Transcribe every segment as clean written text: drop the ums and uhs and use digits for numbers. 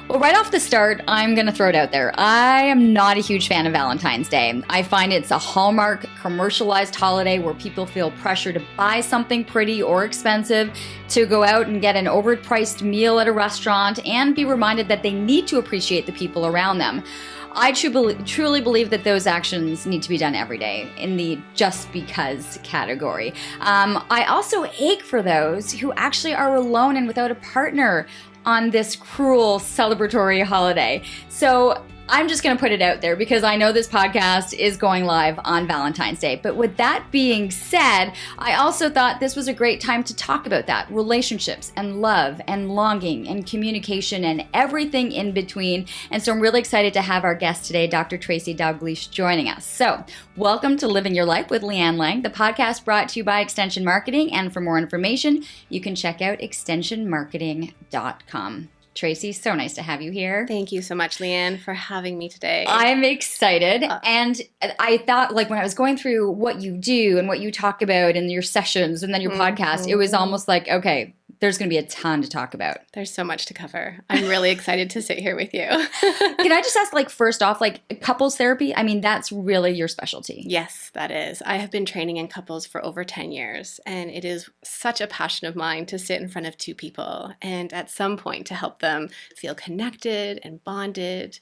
Well, right off the start, I'm going to throw it out there. I am not a huge fan of Valentine's Day. I find it's a Hallmark commercialized holiday where people feel pressure to buy something pretty or expensive, to go out and get an overpriced meal at a restaurant, and be reminded that they need to appreciate the people around them. I truly believe that those actions need to be done every day in the just because category. I also ache for those who actually are alone and without a partner on this cruel celebratory holiday. So I'm just going to put it out there because I know this podcast is going live on Valentine's Day. But with that being said, I also thought this was a great time to talk about that. Relationships and love and longing and communication and everything in between. And so I'm really excited to have our guest today, Dr. Tracy Dalgleish, joining us. So welcome to Living Your Life with Leanne Lang, the podcast brought to you by Extension Marketing. And for more information, you can check out extensionmarketing.com. Tracy, so nice to have you here. Thank you so much, Leanne, for having me today. I'm excited. And I thought, like, when I was going through what you do and what you talk about in your sessions and then your podcast, it was almost like, okay, there's going to be a ton to talk about. There's so much to cover. I'm really excited to sit here with you. Can I just ask, like, first off, like, couples therapy? I mean, that's really your specialty. Yes, that is. I have been training in couples for over 10 years, and it is such a passion of mine to sit in front of two people and at some point to help them feel connected and bonded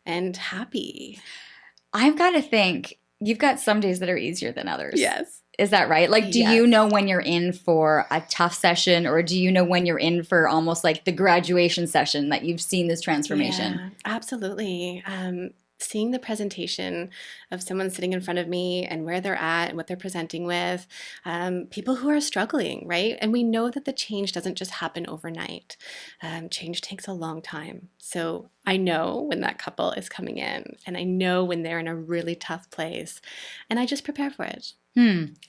and happy. I've got to think, you've got some days that are easier than others. Yes. Is that right? Like, do Yes. you know when you're in for a tough session, or do you know when you're in for almost like the graduation session that you've seen this transformation? Yeah, absolutely. Seeing the presentation of someone sitting in front of me and where they're at and what they're presenting with, people who are struggling, right? And we know that the change doesn't just happen overnight. Change takes a long time. So I know when that couple is coming in, and I know when they're in a really tough place, and I just prepare for it.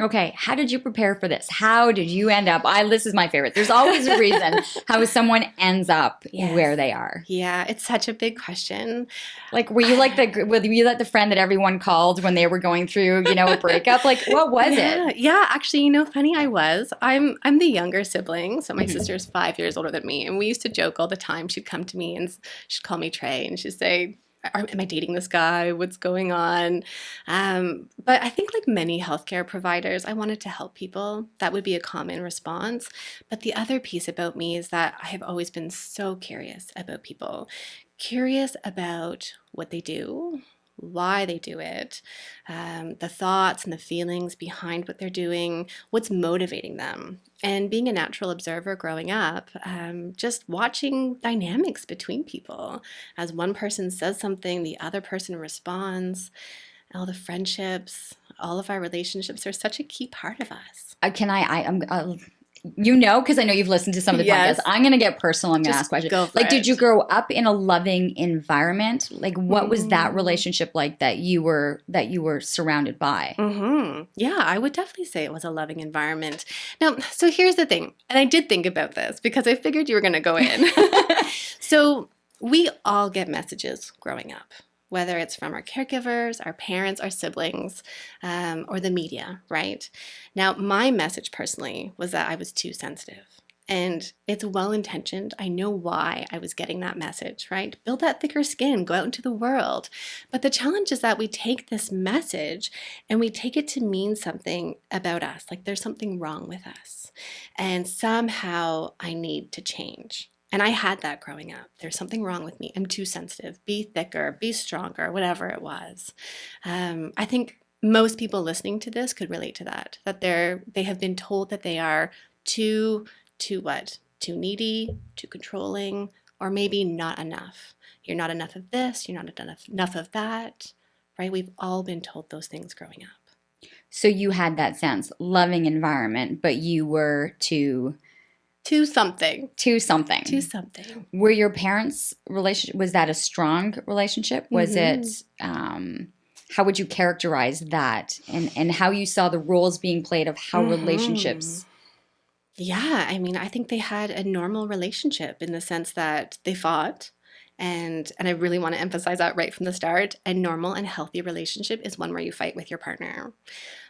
Okay. How did you prepare for this? How did you end up? This is my favorite. There's always a reason how someone ends up where they are. Yeah, it's such a big question. Like, were you like the friend that everyone called when they were going through, a breakup? Like, what was it? Yeah, actually, funny I was. I'm the younger sibling, so my sister's 5 years older than me, and we used to joke all the time. She'd come to me and she'd call me Trey, and she'd say, am I dating this guy? What's going on? But I think like many healthcare providers, I wanted to help people. That would be a common response. But the other piece about me is that I have always been so curious about people, curious about what they do, why they do it, the thoughts and the feelings behind what they're doing, what's motivating them. And being a natural observer growing up, just watching dynamics between people. As one person says something, the other person responds. All the friendships, all of our relationships are such a key part of us. Because I know you've listened to some of the Yes. podcasts. I'm going to get personal. I'm going to ask questions. Go for Like, it. did you grow up in a loving environment? Like, what was that relationship like that you were surrounded by? Yeah, I would definitely say it was a loving environment. Now, so here's the thing, and I did think about this because I figured you were going to go in. So we all get messages growing up, whether it's from our caregivers, our parents, our siblings, or the media, right? Now, my message personally was that I was too sensitive. And it's well-intentioned. I know why I was getting that message, right? Build that thicker skin, go out into the world. But the challenge is that we take this message and we take it to mean something about us, like there's something wrong with us. And somehow I need to change. And I had that growing up. There's something wrong with me. I'm too sensitive. Be thicker, be stronger, whatever it was. I think most people listening to this could relate to that they have been told that they are too what? Too needy, too controlling, or maybe not enough. You're not enough of this, you're not enough of that, right? We've all been told those things growing up. So you had that sense, loving environment, but you were too something. Were your parents' relationship, was that a strong relationship? Was it, how would you characterize that and how you saw the roles being played of how relationships? Yeah, I think they had a normal relationship in the sense that they fought. And I really want to emphasize that right from the start. A normal and healthy relationship is one where you fight with your partner.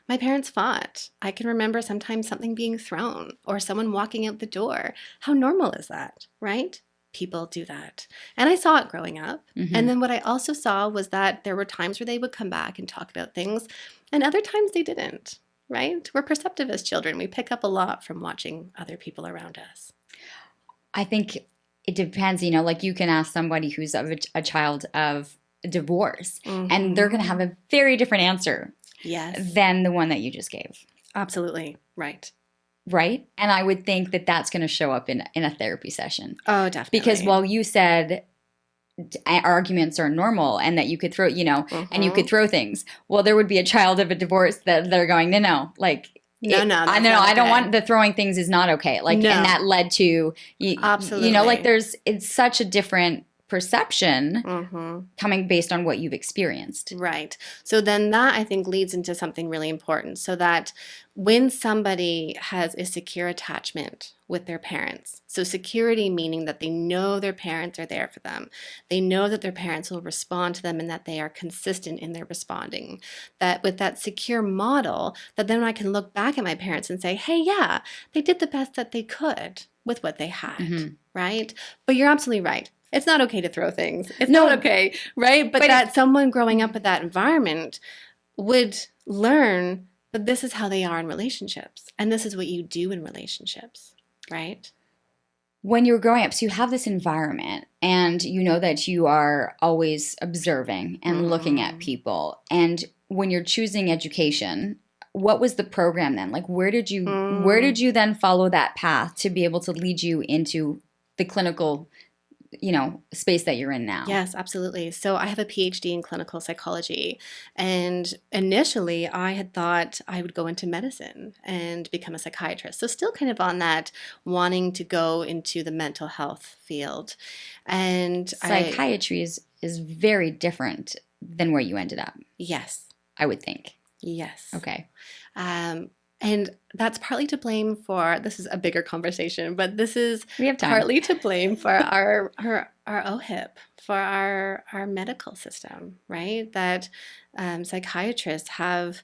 My parents fought. I can remember sometimes something being thrown or someone walking out the door. How normal is that, right? people do that. And I saw it growing up. Mhm. And then what I also saw was that there were times where they would come back and talk about things, and other times they didn't, right? We're perceptive as children. We pick up a lot from watching other people around us. I think it depends, you know, like you can ask somebody who's a child of divorce, and they're going to have a very different answer Yes, than the one that you just gave. absolutely. Right. Right? And I would think that that's going to show up in a therapy session. Oh, definitely. Because while you said arguments are normal and that you could throw, you know, and you could throw things, well, there would be a child of a divorce that they're going, no, like, No, I know, I don't want the throwing things is not okay. Like, No. and that led to, Absolutely. you know, like it's such a different perception coming based on what you've experienced. Right. So then that, I think, leads into something really important. So that when somebody has a secure attachment with their parents, so security meaning that they know their parents are there for them, they know that their parents will respond to them and that they are consistent in their responding, that with that secure model, that then I can look back at my parents and say, hey, yeah, they did the best that they could with what they had, right? But you're absolutely right. It's not okay to throw things. It's not okay, right? But that someone growing up with that environment would learn that this is how they are in relationships. And this is what you do in relationships, right? When you're growing up, so you have this environment and you know that you are always observing and looking at people. And when you're choosing education, what was the program then? Like where did you then follow that path to be able to lead you into the clinical, you know, space that you're in now? Yes, absolutely. So I have a PhD in clinical psychology. And initially I had thought I would go into medicine and become a psychiatrist. So still kind of on that wanting to go into the mental health field. And psychiatry is very different than where you ended up. Yes. I would think. Yes. Okay. And that's partly to blame for, this is a bigger conversation, but this is we have time. Partly to blame for our OHIP, for our medical system, right? That psychiatrists have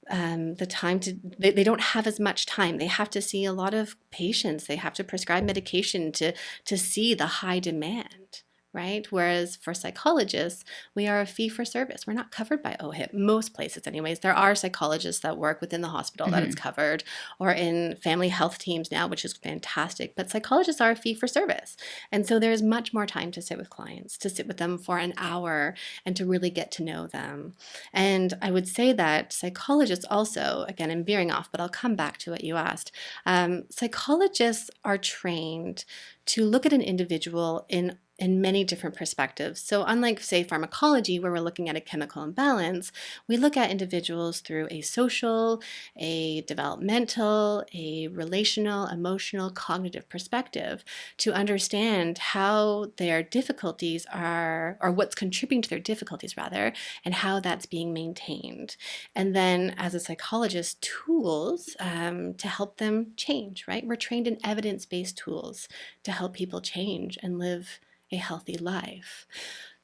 the time to, they don't have as much time. They have to see a lot of patients. They have to prescribe medication to see the high demand. Right? Whereas for psychologists, we are a fee for service. We're not covered by OHIP, most places anyways. There are psychologists that work within the hospital that it's covered, or in family health teams now, which is fantastic. But psychologists are a fee for service. And so there's much more time to sit with clients, to sit with them for an hour and to really get to know them. And I would say that psychologists also, again, I'm veering off, but I'll come back to what you asked. Psychologists are trained to look at an individual in many different perspectives. So unlike, say, pharmacology, where we're looking at a chemical imbalance, we look at individuals through a social, a developmental, a relational, emotional, cognitive perspective to understand how their difficulties are, or what's contributing to their difficulties rather, and how that's being maintained. And then as a psychologist, tools to help them change, right? We're trained in evidence-based tools to help people change and live a healthy life.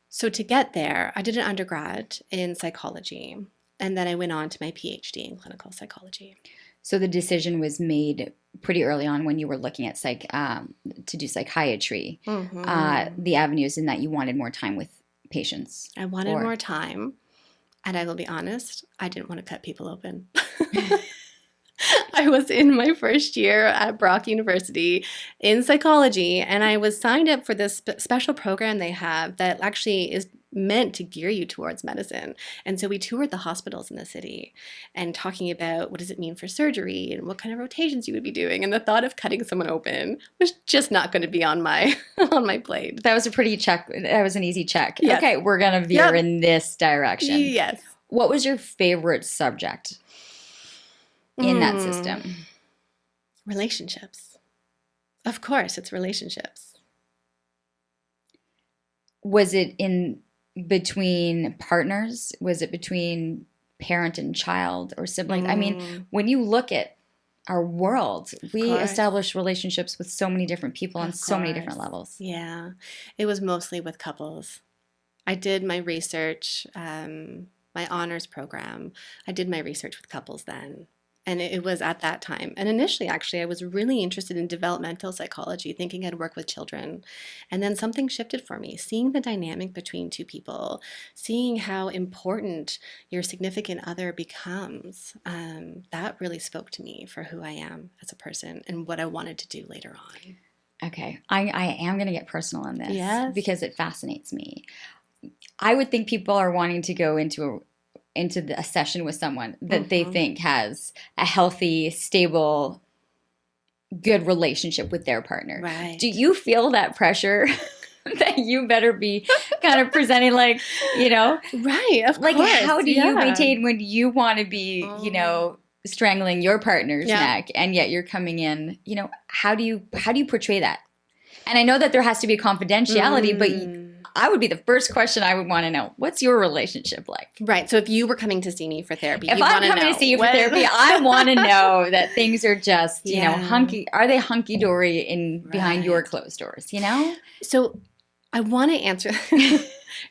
So to get there, I did an undergrad in psychology, and then I went on to my PhD in clinical psychology. So the decision was made pretty early on when you were looking at to do psychiatry, the avenues in that you wanted more time with patients. I wanted more time, and I will be honest, I didn't want to cut people open. I was in my first year at Brock University in psychology, and I was signed up for this special program they have that actually is meant to gear you towards medicine. And so we toured the hospitals in the city and talking about what does it mean for surgery and what kind of rotations you would be doing. And the thought of cutting someone open was just not going to be on my on my plate. That was a pretty check. That was an easy check. Yes. Okay, we're going to veer in this direction. Yes. What was your favorite subject in that system? Relationships. Of course, it's relationships. Was it in between partners? Was it between parent and child or sibling? I mean, when you look at our world, we establish relationships with so many different people on so many different levels. Yeah, it was mostly with couples. I did my research, my honors program. I did my research with couples then. And it was at that time. And initially, actually, I was really interested in developmental psychology, thinking I'd work with children. And then something shifted for me, seeing the dynamic between two people, seeing how important your significant other becomes. That really spoke to me for who I am as a person and what I wanted to do later on. Okay. I am going to get personal in this Yes. because it fascinates me. I would think people are wanting to go into a session with someone that they think has a healthy, stable, good relationship with their partner. Right. Do you feel that pressure that you better be kind of presenting like, Right, of like course. how do you maintain when you want to be, strangling your partner's neck and yet you're coming in, how do you portray that? And I know that there has to be confidentiality, but I would be the first question I would want to know. What's your relationship like? Right. So if you were coming to see me for therapy, if I'm coming to see you for therapy, I want to know that things are just, hunky. Are they hunky dory behind your closed doors? So I want to answer.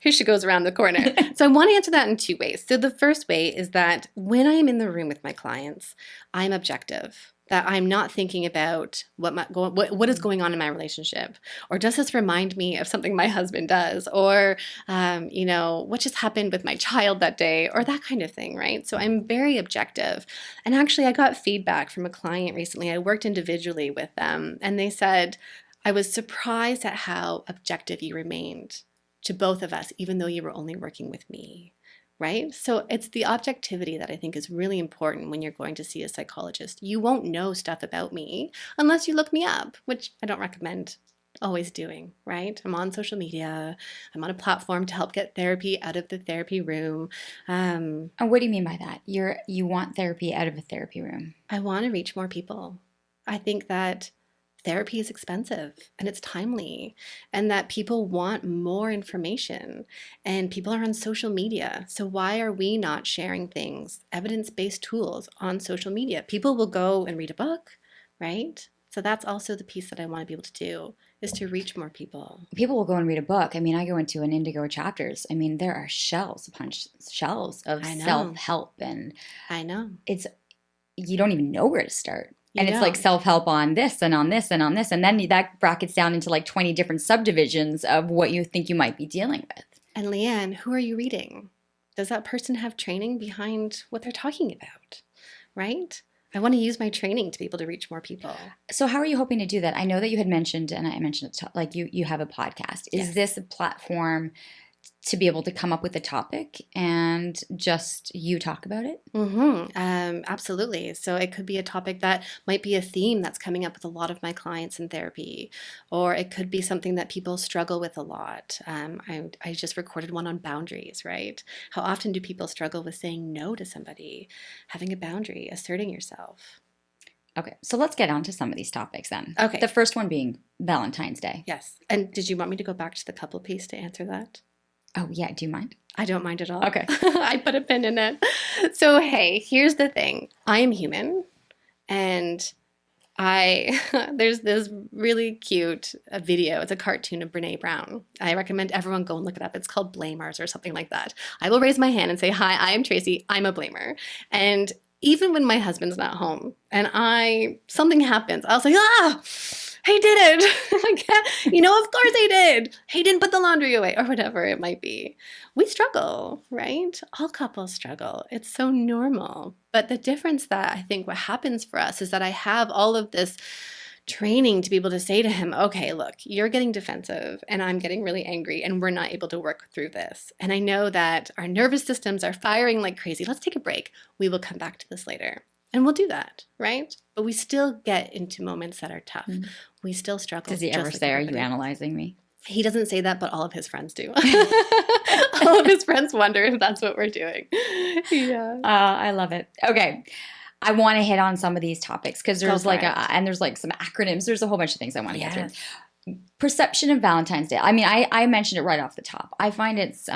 Here she goes around the corner. So I want to answer that in two ways. So the first way is that when I am in the room with my clients, I'm objective. That I'm not thinking about what is going on in my relationship, or does this remind me of something my husband does, or what just happened with my child that day, or that kind of thing, right? So I'm very objective. And actually, I got feedback from a client recently. I worked individually with them, and they said, I was surprised at how objective you remained to both of us, even though you were only working with me. Right? So it's the objectivity that I think is really important when you're going to see a psychologist. You won't know stuff about me unless you look me up, which I don't recommend always doing, right? I'm on social media. I'm on a platform to help get therapy out of the therapy room. And what do you mean by that? You want therapy out of a therapy room? I want to reach more people. I think that therapy is expensive and it's timely, and that people want more information, and people are on social media. So why are we not sharing things, evidence-based tools on social media? People will go and read a book, right? So that's also the piece that I want to be able to do, is to reach more people. People will go and read a book. I mean, I go into an Indigo Chapters. I mean, there are shelves upon shelves of self-help, and I know. You don't even know where to start. And it's like self-help on this and on this and on this. And then that brackets down into like 20 different subdivisions of what you think you might be dealing with. And Leanne, who are you reading? Does that person have training behind what they're talking about? Right? I want to use my training to be able to reach more people. So how are you hoping to do that? I know that you had mentioned, and I mentioned it, like you have a podcast. Is this a platform to be able to come up with a topic and just you talk about it? Absolutely. So it could be a topic that might be a theme that's coming up with a lot of my clients in therapy, or it could be something that people struggle with a lot. I just recorded one on boundaries, right? How often do people struggle with saying no to somebody, having a boundary, asserting yourself? Okay, so let's get on to some of these topics then. Okay. The first one being Valentine's Day. Yes. And did you want me to go back to the couple piece to answer that? Oh, yeah. Do you mind? I don't mind at all. Okay. I put a pin in it. So, hey, here's the thing. I am human, and there's this really cute video. It's a cartoon of Brene Brown. I recommend everyone go and look it up. It's called Blamers or something like that. I will raise my hand and say, hi, I am Tracy. I'm a blamer. And even when my husband's not home and something happens, I'll say, he did it. Of course he did. He didn't put the laundry away, or whatever it might be. We struggle, right? All couples struggle. It's so normal. But the difference that I think what happens for us is that I have all of this training to be able to say to him, okay, look, you're getting defensive and I'm getting really angry and we're not able to work through this. And I know that our nervous systems are firing like crazy. Let's take a break. We will come back to this later. And we'll do that, right? But we still get into moments that are tough. Mm-hmm. We still struggle. Does he ever say, are you analyzing me? He doesn't say that, but all of his friends do. All of his friends wonder if that's what we're doing. Yeah. I love it. Okay. I want to hit on some of these topics because there's there's like some acronyms. There's a whole bunch of things I want to get through. Perception of Valentine's Day. I mean, I mentioned it right off the top. I find it's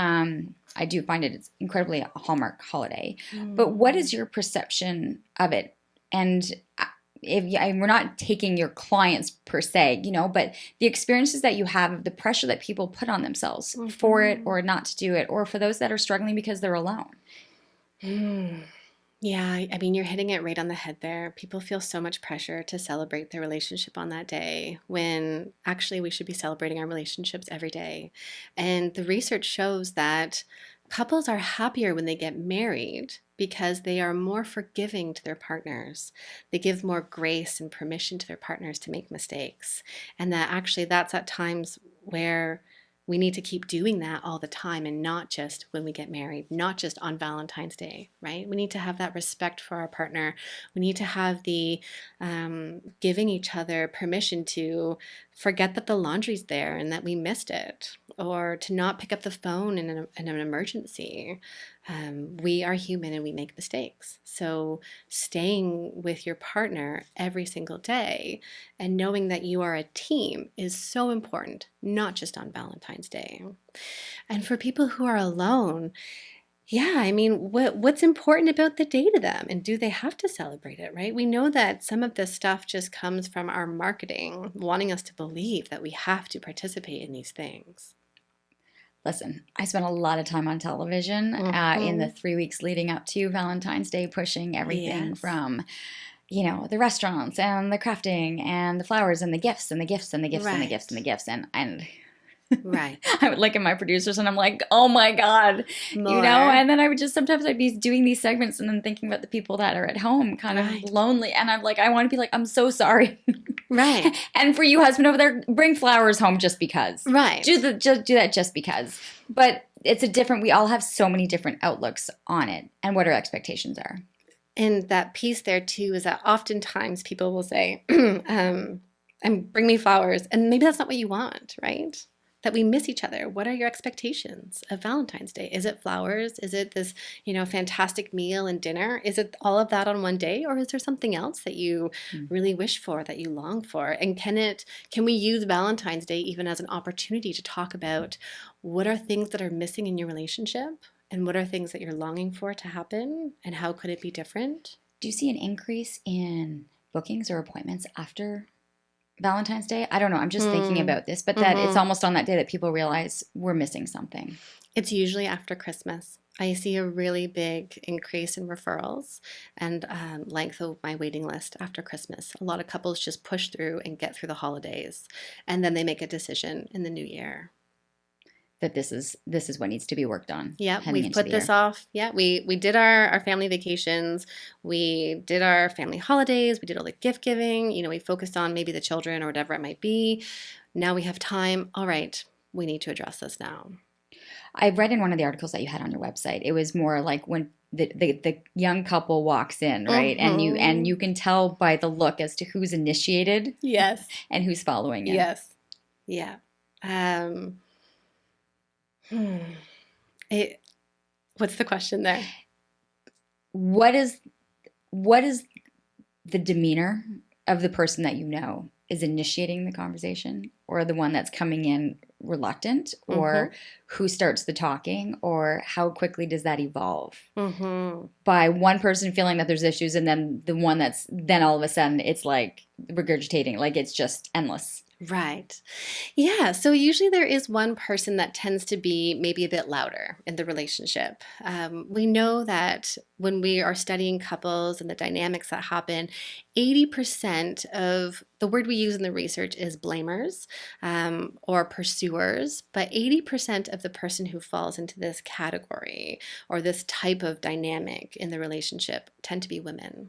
incredibly a Hallmark holiday. But what is your perception of it? And we're not taking your clients per se, but the experiences that you have, the pressure that people put on themselves for it or not to do it, or for those that are struggling because they're alone. Yeah, I mean, you're hitting it right on the head there. People feel so much pressure to celebrate their relationship on that day when actually we should be celebrating our relationships every day. And the research shows that couples are happier when they get married because they are more forgiving to their partners. They give more grace and permission to their partners to make mistakes. And that actually that's at times where we need to keep doing that all the time and not just when we get married, not just on Valentine's Day, right? We need to have that respect for our partner. We need to have the giving each other permission to forget that the laundry's there and that we missed it, or to not pick up the phone in an emergency. We are human and we make mistakes. So staying with your partner every single day and knowing that you are a team is so important, not just on Valentine's Day. And for people who are alone, yeah, I mean, what's important about the day to them? And do they have to celebrate it, right? We know that some of this stuff just comes from our marketing, wanting us to believe that we have to participate in these things. Listen, I spent a lot of time on television in the 3 weeks leading up to Valentine's Day, pushing everything Yes. from, the restaurants and the crafting and the flowers and the gifts and the gifts and the gifts and the Right. gifts and the gifts. And Right. I would look at my producers and I'm like, oh my God, More. and then I would just sometimes I'd be doing these segments and then thinking about the people that are at home kind Right. of lonely. And I'm like, I want to be like, I'm so sorry. Right. And for you, husband over there, bring flowers home just because. Right. Do that just because. But it's we all have so many different outlooks on it and what our expectations are. And that piece there too is that oftentimes people will say, and bring me flowers. And maybe that's not what you want, right? That we miss each other. What are your expectations of Valentine's Day? Is it flowers? Is it this, fantastic meal and dinner? Is it all of that on one day? Or is there something else that you really wish for, that you long for? And can we use Valentine's Day even as an opportunity to talk about what are things that are missing in your relationship? And what are things that you're longing for to happen? And how could it be different? Do you see an increase in bookings or appointments after Valentine's Day? I don't know. I'm just thinking about this, but that it's almost on that day that people realize we're missing something. It's usually after Christmas. I see a really big increase in referrals and length of my waiting list after Christmas. A lot of couples just push through and get through the holidays, and then they make a decision in the new year. That this is what needs to be worked on. Yeah, we've put this off. Yeah, we did our family vacations. We did our family holidays. We did all the gift giving. We focused on maybe the children or whatever it might be. Now we have time. All right, we need to address this now. I read in one of the articles that you had on your website, it was more like when the young couple walks in, right? And you can tell by the look as to who's initiated. Yes. And who's following it. Yes. Yeah. What's the question there? What is the demeanor of the person that is initiating the conversation, or the one that's coming in reluctant, or who starts the talking, or how quickly does that evolve by one person feeling that there's issues and then the one that's then all of a sudden it's like regurgitating, like it's just endless. Right. Yeah. So usually there is one person that tends to be maybe a bit louder in the relationship. We know that when we are studying couples and the dynamics that happen, 80% of the word we use in the research is blamers or pursuers, but 80% of the person who falls into this category or this type of dynamic in the relationship tend to be women.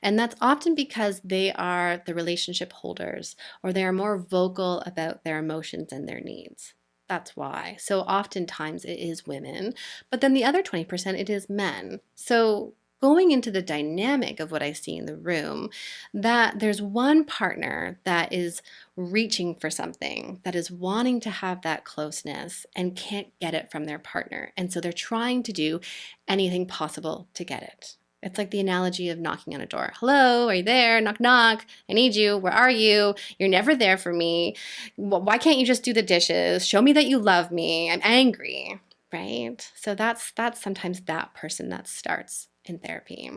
And that's often because they are the relationship holders, or they are more vocal about their emotions and their needs. That's why. So oftentimes it is women, but then the other 20%, it is men. So going into the dynamic of what I see in the room, that there's one partner that is reaching for something, that is wanting to have that closeness and can't get it from their partner. And so they're trying to do anything possible to get it. It's like the analogy of knocking on a door. Hello, are you there? Knock, knock. I need you. Where are you? You're never there for me. Why can't you just do the dishes? Show me that you love me. I'm angry, right? So that's sometimes that person that starts in therapy.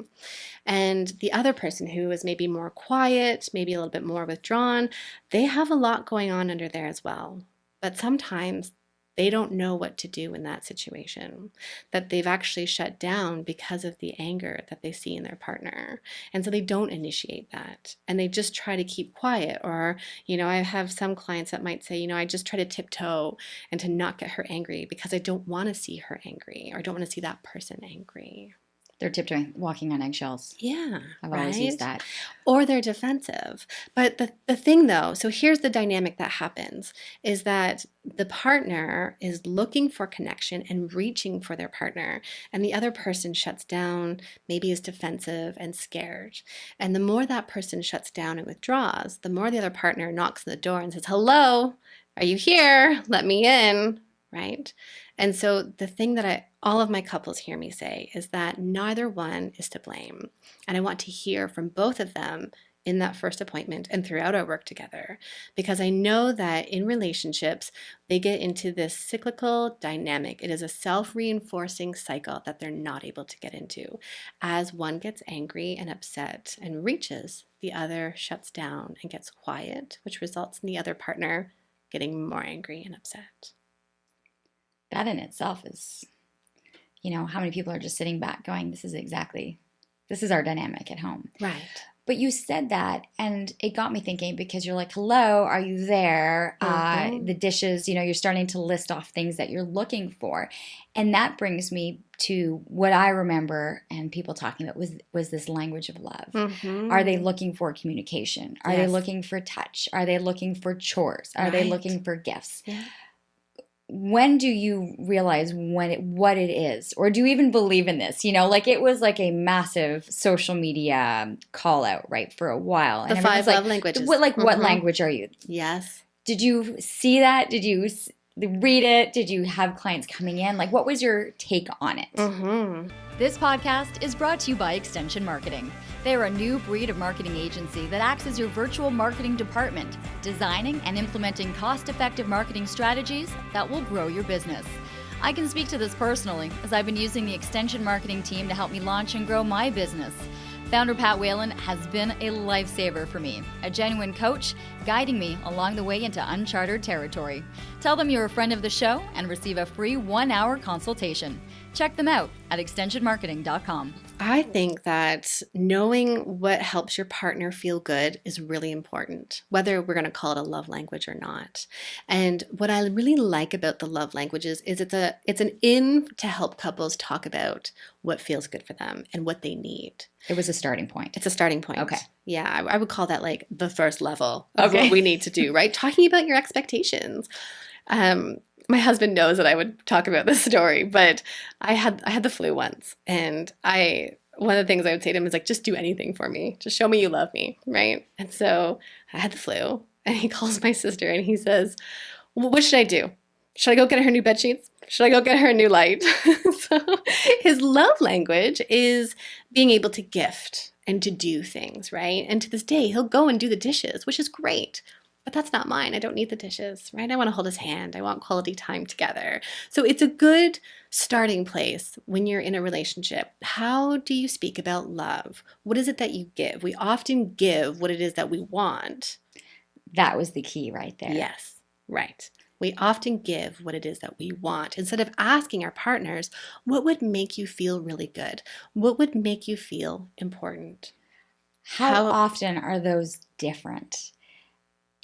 And the other person who is maybe more quiet, maybe a little bit more withdrawn, they have a lot going on under there as well. But sometimes they don't know what to do in that situation, that they've actually shut down because of the anger that they see in their partner. And so they don't initiate that. And they just try to keep quiet. Or, I have some clients that might say, I just try to tiptoe and to not get her angry because I don't want to see her angry, or I don't want to see that person angry. They're tiptoeing, walking on eggshells. Yeah, I've always used that. Or they're defensive. But the thing though, so here's the dynamic that happens, is that the partner is looking for connection and reaching for their partner, and the other person shuts down, maybe is defensive and scared. And the more that person shuts down and withdraws, the more the other partner knocks on the door and says, hello, are you here? Let me in, right? And so the thing that all of my couples hear me say is that neither one is to blame. And I want to hear from both of them in that first appointment and throughout our work together, because I know that in relationships, they get into this cyclical dynamic. It is a self-reinforcing cycle that they're not able to get into. As one gets angry and upset and reaches, the other shuts down and gets quiet, which results in the other partner getting more angry and upset. That in itself is, how many people are just sitting back going, this is our dynamic at home. Right. But you said that, and it got me thinking, because you're like, hello, are you there? The dishes, you're starting to list off things that you're looking for. And that brings me to what I remember and people talking about was this language of love. Mm-hmm. Are they looking for communication? Are they looking for touch? Are they looking for chores? Are they looking for gifts? Yeah. When do you realize what it is? Or do you even believe in this? It was like a massive social media call out, right, for a while. The 5 love languages. What language are you? Yes. Did you see that? Did you read it? Did you have clients coming in? What was your take on it? Mm-hmm. This podcast is brought to you by Extension Marketing. They're a new breed of marketing agency that acts as your virtual marketing department, designing and implementing cost-effective marketing strategies that will grow your business. I can speak to this personally, as I've been using the Extension Marketing team to help me launch and grow my business. Founder Pat Whalen has been a lifesaver for me, a genuine coach, guiding me along the way into uncharted territory. Tell them you're a friend of the show and receive a free 1-hour consultation. Check them out at extensionmarketing.com. I think that knowing what helps your partner feel good is really important, whether we're going to call it a love language or not. And what I really like about the love languages is it's an in to help couples talk about what feels good for them and what they need. It was a starting point. It's a starting point. Okay. Yeah, I would call that the first level of what we need to do, right? Talking about your expectations. My husband knows that I would talk about this story, but I had the flu once, and one of the things I would say to him is just do anything for me. Just show me you love me, right? And so I had the flu, and he calls my sister and he says, well, what should I do? Should I go get her new bed sheets? Should I go get her a new light? So his love language is being able to gift and to do things, right? And to this day, he'll go and do the dishes, which is great. But that's not mine. I don't need the dishes, right? I want to hold his hand. I want quality time together. So it's a good starting place when you're in a relationship. How do you speak about love? What is it that you give? We often give what it is that we want. That was the key right there. Yes, right. We often give what it is that we want instead of asking our partners, what would make you feel really good? What would make you feel important? How often are those different?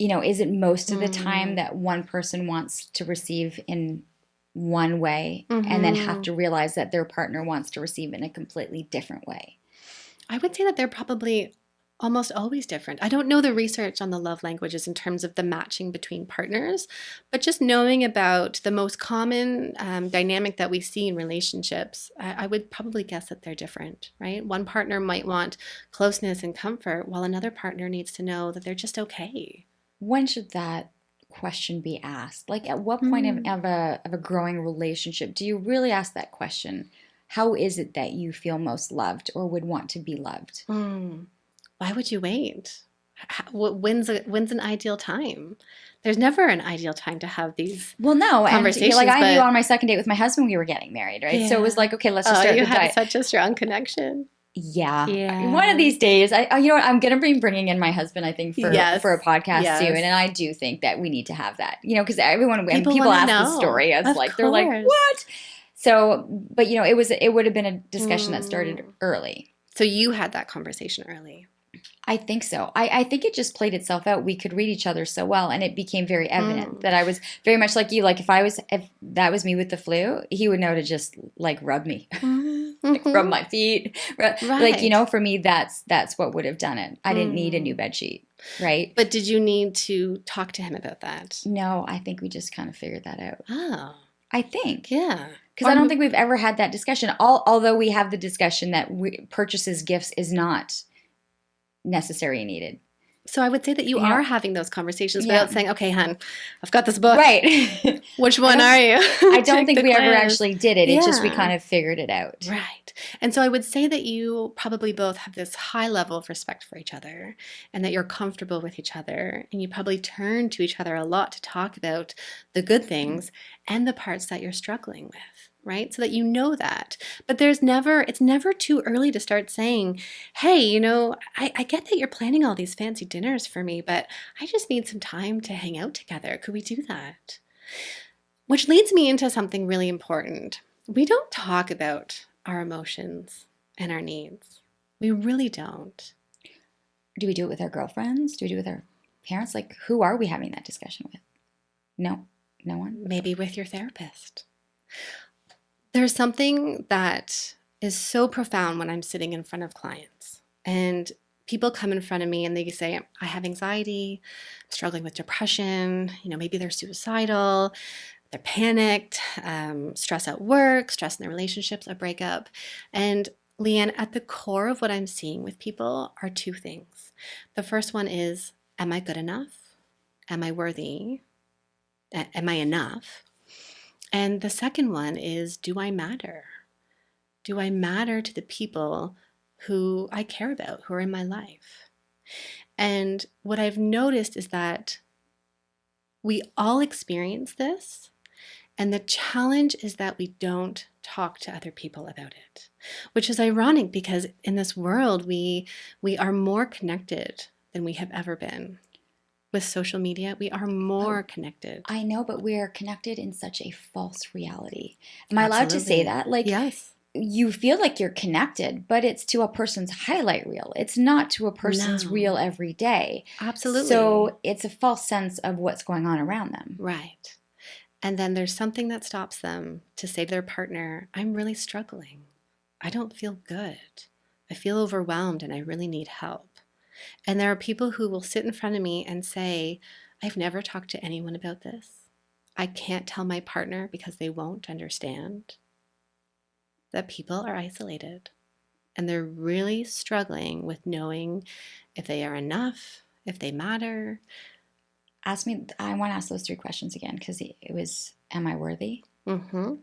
Is it most of the time that one person wants to receive in one way and then have to realize that their partner wants to receive in a completely different way? I would say that they're probably almost always different. I don't know the research on the love languages in terms of the matching between partners, but just knowing about the most common dynamic that we see in relationships, I would probably guess that they're different, right? One partner might want closeness and comfort, while another partner needs to know that they're just okay. When should that question be asked? At what point of a growing relationship do you really ask that question? How is it that you feel most loved or would want to be loved? Why would you wait? When's an ideal time? There's never an ideal time to have these conversations. And I knew on my second date with my husband we were getting married, right? Yeah. So it was okay, let's just start the had such a strong connection. Yeah. Yeah. One of these days, you know what? I'm going to be bringing in my husband, I think, Yes. for a podcast Yes. soon. And I do think that we need to have that, you know, because everyone, when People people wanna ask the know. story, it's Of like, they're like, course. what? So, but you know, it would have been a discussion that started early. So you had that conversation early. I think so. I think it just played itself out. We could read each other so well, and it became very evident that I was very much like you. Like if that was me with the flu, he would know to just like rub me, like rub my feet. Like, you know, for me, that's what would have done it. I didn't need a new bed sheet, right? But did you need to talk to him about that? No, I think we just kind of figured that out. Oh, I think. yeah. Because I don't think we've ever had that discussion. Although we have the discussion that purchases gifts is not necessary and needed. So I would say that you are having those conversations without saying, okay, hon, I've got this book. Right. Which one are you? I don't think we ever actually did it. It's just we kind of figured it out. Right. And so I would say that you probably both have this high level of respect for each other and that you're comfortable with each other. And you probably turn to each other a lot to talk about the good things and the parts that you're struggling with. Right? So that you know that. But it's never too early to start saying, hey, you know, I get that you're planning all these fancy dinners for me, but I just need some time to hang out together. Could we do that? Which leads me into something really important. We don't talk about our emotions and our needs. We really don't. Do we do it with our girlfriends? Do we do it with our parents? Like, who are we having that discussion with? No one? Maybe with your therapist. There's something that is so profound when I'm sitting in front of clients and people come in front of me and they say, I have anxiety, I'm struggling with depression, you know, maybe they're suicidal, they're panicked, stress at work, stress in their relationships, a breakup. And Leanne, at the core of what I'm seeing with people are two things. The first one is, am I good enough? Am I worthy? Am I enough? And the second one is, do I matter? Do I matter to the people who I care about, who are in my life? And what I've noticed is that we all experience this. And the challenge is that we don't talk to other people about it, which is ironic because in this world, we are more connected than we have ever been. With social media, we are more connected. I know, but we are connected in such a false reality. Am I allowed to say that? Like, yes. You feel like you're connected, but it's to a person's highlight reel. It's not to a person's real every day. Absolutely. So it's a false sense of what's going on around them. Right. And then there's something that stops them to say to their partner, I'm really struggling. I don't feel good. I feel overwhelmed and I really need help. And there are people who will sit in front of me and say, I've never talked to anyone about this. I can't tell my partner because they won't understand. That people are isolated and they're really struggling with knowing if they are enough, if they matter. I want to ask those three questions again because it was, am I worthy? Mm-hmm.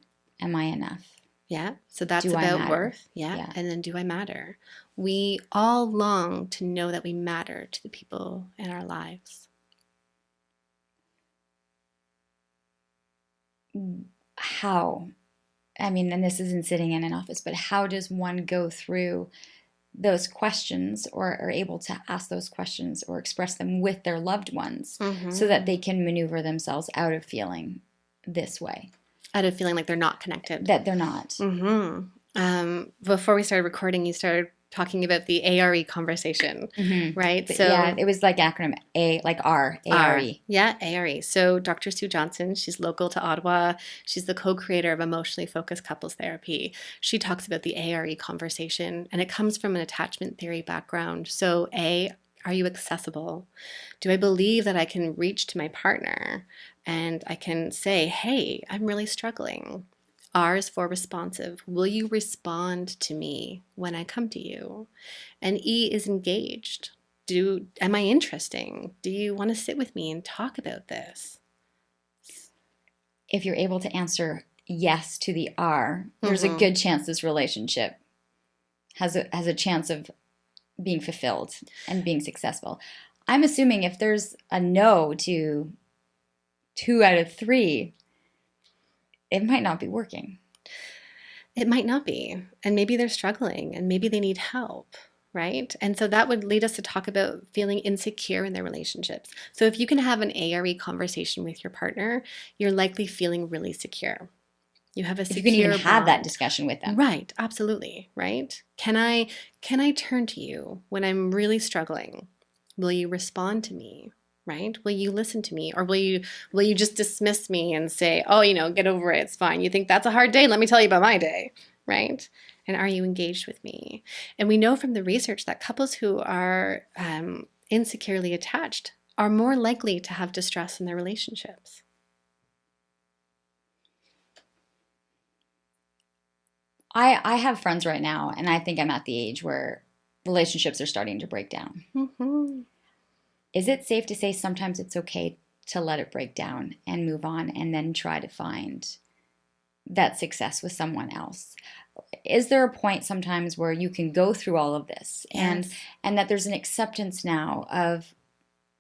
Am I enough? Yeah, so that's about worth. Yeah, and then do I matter? We all long to know that we matter to the people in our lives. How? I mean, and this isn't sitting in an office, but how does one go through those questions or are able to ask those questions or express them with their loved ones so that they can maneuver themselves out of feeling this way? Out of feeling like they're not connected. That they're not. Mm-hmm. Before we started recording, you started talking about the ARE conversation, right? So yeah, it was like acronym A, like R, ARE. Yeah, ARE. So Dr. Sue Johnson, she's local to Ottawa. She's the co-creator of Emotionally Focused Couples Therapy. She talks about the ARE conversation, and it comes from an attachment theory background. So A, are you accessible? Do I believe that I can reach to my partner and I can say, hey, I'm really struggling? R is for responsive. Will you respond to me when I come to you? And E is engaged. Am I interesting? Do you want to sit with me and talk about this? If you're able to answer yes to the R, there's a good chance this relationship has a chance of being fulfilled and being successful. I'm assuming if there's a no to 2 out of 3, it might not be working. It might not be. And maybe they're struggling and maybe they need help, right? And so that would lead us to talk about feeling insecure in their relationships. So if you can have an ARE conversation with your partner, you're likely feeling really secure. You have a If you secure can even have that bond. discussion with them. Right, absolutely, right? Can I turn to you when I'm really struggling? Will you respond to me? Right? Will you listen to me, or will you just dismiss me and say, "Oh, get over it. It's fine. You think that's a hard day? Let me tell you about my day." Right? And are you engaged with me? And we know from the research that couples who are insecurely attached are more likely to have distress in their relationships. I have friends right now, and I think I'm at the age where relationships are starting to break down. Mm-hmm. Is it safe to say sometimes it's okay to let it break down and move on and then try to find that success with someone else? Is there a point sometimes where you can go through all of this Yes. and that there's an acceptance now of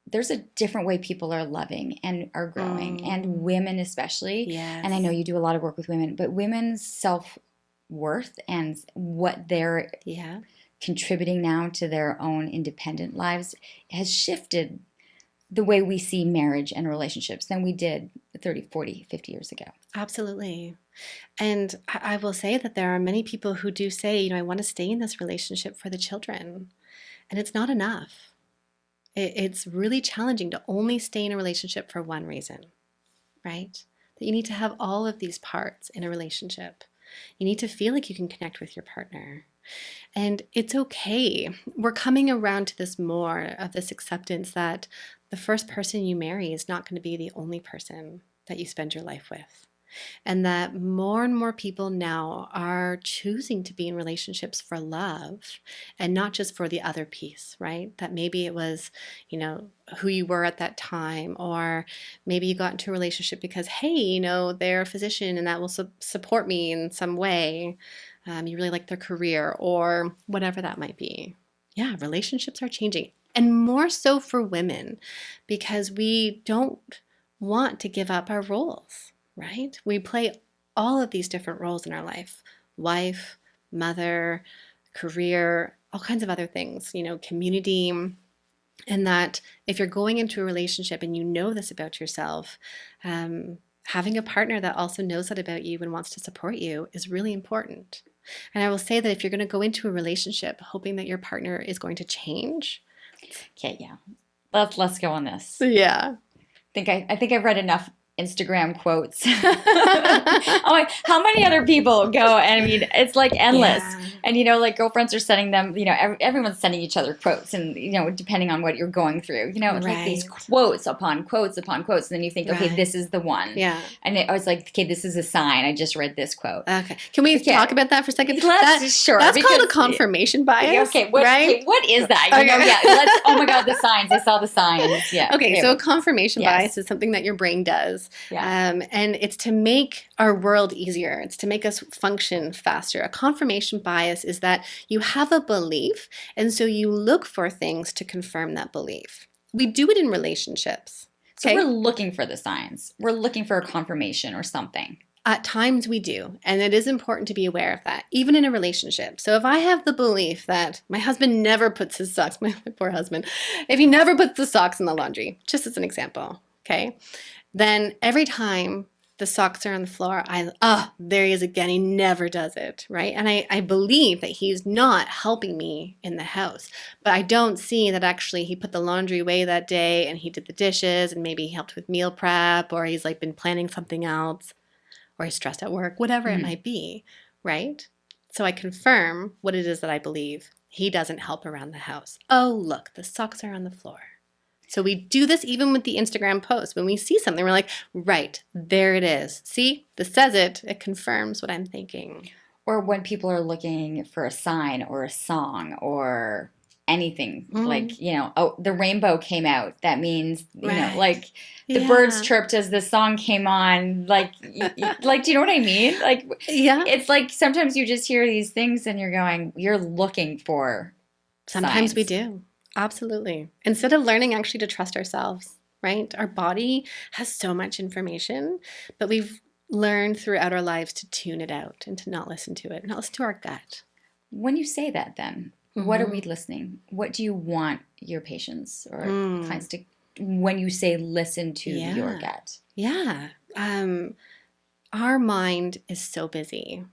there's a different way people are loving and are growing, and women especially. Yes. And I know you do a lot of work with women, but women's self-worth and what they're Yeah. contributing now to their own independent lives has shifted the way we see marriage and relationships than we did 30, 40, 50 years ago. Absolutely. And I will say that there are many people who do say, I want to stay in this relationship for the children. And it's not enough. It's really challenging to only stay in a relationship for one reason, right? That you need to have all of these parts in a relationship. You need to feel like you can connect with your partner. And it's okay. We're coming around to this more of this acceptance that the first person you marry is not going to be the only person that you spend your life with. And that more and more people now are choosing to be in relationships for love and not just for the other piece, right? That maybe it was, who you were at that time, or maybe you got into a relationship because, hey, they're a physician and that will support me in some way. You really like their career or whatever that might be. Yeah, relationships are changing, and more so for women because we don't want to give up our roles. Right? We play all of these different roles in our life: wife, mother, career, all kinds of other things, community. And that if you're going into a relationship and you know this about yourself, having a partner that also knows that about you and wants to support you is really important. And I will say that if you're going to go into a relationship hoping that your partner is going to change. Okay, yeah. Let's go on this. Yeah. I think I've read enough Instagram quotes. I'm like, how many other people go? And I mean, it's like endless. Yeah. And, like girlfriends are sending them, everyone's sending each other quotes. And, depending on what you're going through, it's like these quotes upon quotes upon quotes. And then you think, okay, this is the one. Yeah. And I was like, okay, this is a sign. I just read this quote. Okay. Can we talk about that for a second? Sure. That's called a confirmation bias. Okay. Right? Okay, what is that? Oh my God, the signs. I saw the signs. Yeah. Okay. So a confirmation bias is something that your brain does. Yeah. And it's to make our world easier. It's to make us function faster. A confirmation bias is that you have a belief, and so you look for things to confirm that belief. We do it in relationships. Okay? So we're looking for the signs. We're looking for a confirmation or something. At times we do, and it is important to be aware of that, even in a relationship. So if I have the belief that my husband never puts his socks, my poor husband, if he never puts the socks in the laundry, just as an example, okay, then every time the socks are on the floor, there he is again. He never does it, right? And I believe that he's not helping me in the house, but I don't see that actually he put the laundry away that day and he did the dishes and maybe he helped with meal prep, or he's like been planning something else, or he's stressed at work, whatever it might be, right? So I confirm what it is that I believe. He doesn't help around the house. Oh, look, the socks are on the floor. So we do this even with the Instagram post. When we see something, we're like, right, there it is. See, this says it. It confirms what I'm thinking. Or when people are looking for a sign or a song or anything, like, the rainbow came out. That means, like the birds chirped as the song came on. Like, do you know what I mean? Like, it's like sometimes you just hear these things and you're looking for Sometimes signs. We do. Absolutely. Instead of learning actually to trust ourselves, right? Our body has so much information, but we've learn throughout our lives to tune it out and to not listen to it, not listen to our gut. When you say that, then, what are we listening? What do you want your patients or clients to, when you say listen to your gut? Yeah. Our mind is so busy.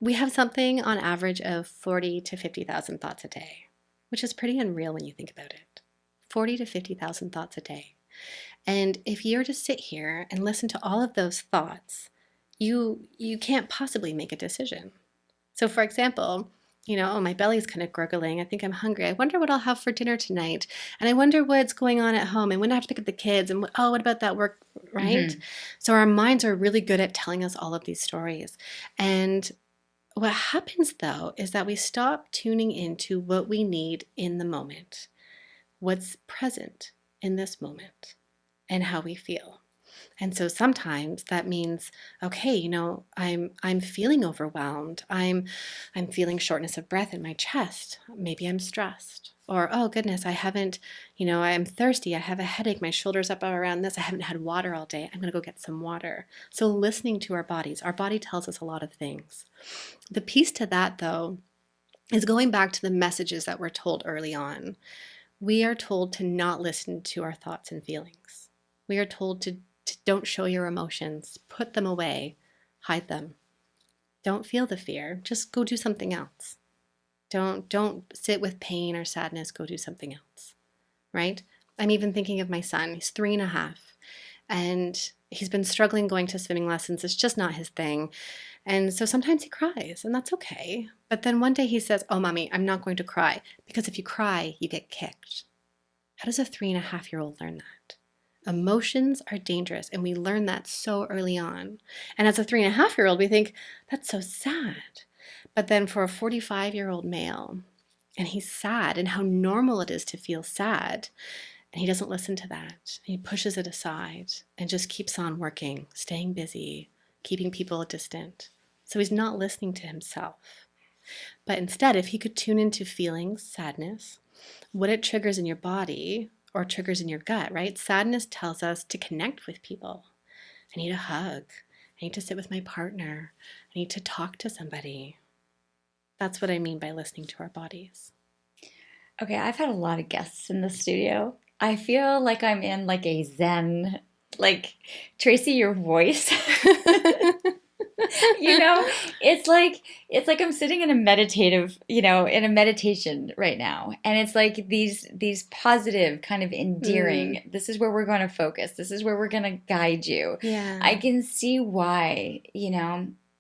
We have something on average of 40 to 50,000 thoughts a day, which is pretty unreal when you think about it. 40 to 50,000 thoughts a day. And if you're to sit here and listen to all of those thoughts, you can't possibly make a decision. So for example, oh, my belly's kind of gurgling. I think I'm hungry. I wonder what I'll have for dinner tonight. And I wonder what's going on at home. And when I have to pick up the kids. And what about that work, right? So our minds are really good at telling us all of these stories. And what happens, though, is that we stop tuning into what we need in the moment, what's present in this moment, and how we feel. And so sometimes that means, okay, I'm feeling overwhelmed. I'm feeling shortness of breath in my chest. Maybe I'm stressed. Or, oh goodness, I'm thirsty. I have a headache. My shoulder's up around this. I haven't had water all day. I'm going to go get some water. So listening to our bodies. Our body tells us a lot of things. The piece to that, though, is going back to the messages that we're told early on. We are told to not listen to our thoughts and feelings. We are told to don't show your emotions, put them away, hide them. Don't feel the fear, just go do something else. Don't sit with pain or sadness, go do something else, right? I'm even thinking of my son. He's 3.5, and he's been struggling going to swimming lessons. It's just not his thing. And so sometimes he cries, and that's okay. But then one day he says, oh, mommy, I'm not going to cry, because if you cry, you get kicked. How does a 3.5-year-old learn that? Emotions are dangerous, and we learn that so early on. And as a 3.5-year-old, we think, that's so sad. But then for a 45-year-old male, and he's sad, and how normal it is to feel sad, and he doesn't listen to that. He pushes it aside and just keeps on working, staying busy, keeping people distant. So he's not listening to himself. But instead, if he could tune into feelings, sadness, what it triggers in your body, or triggers in your gut, right? Sadness tells us to connect with people. I need a hug. I need to sit with my partner. I need to talk to somebody. That's what I mean by listening to our bodies. Okay, I've had a lot of guests in the studio. I feel like I'm in like a Zen, like Tracy, your voice. It's like I'm sitting in a meditative, in a meditation right now. And it's like these positive, kind of endearing, this is where we're going to focus. This is where we're going to guide you. Yeah. I can see why,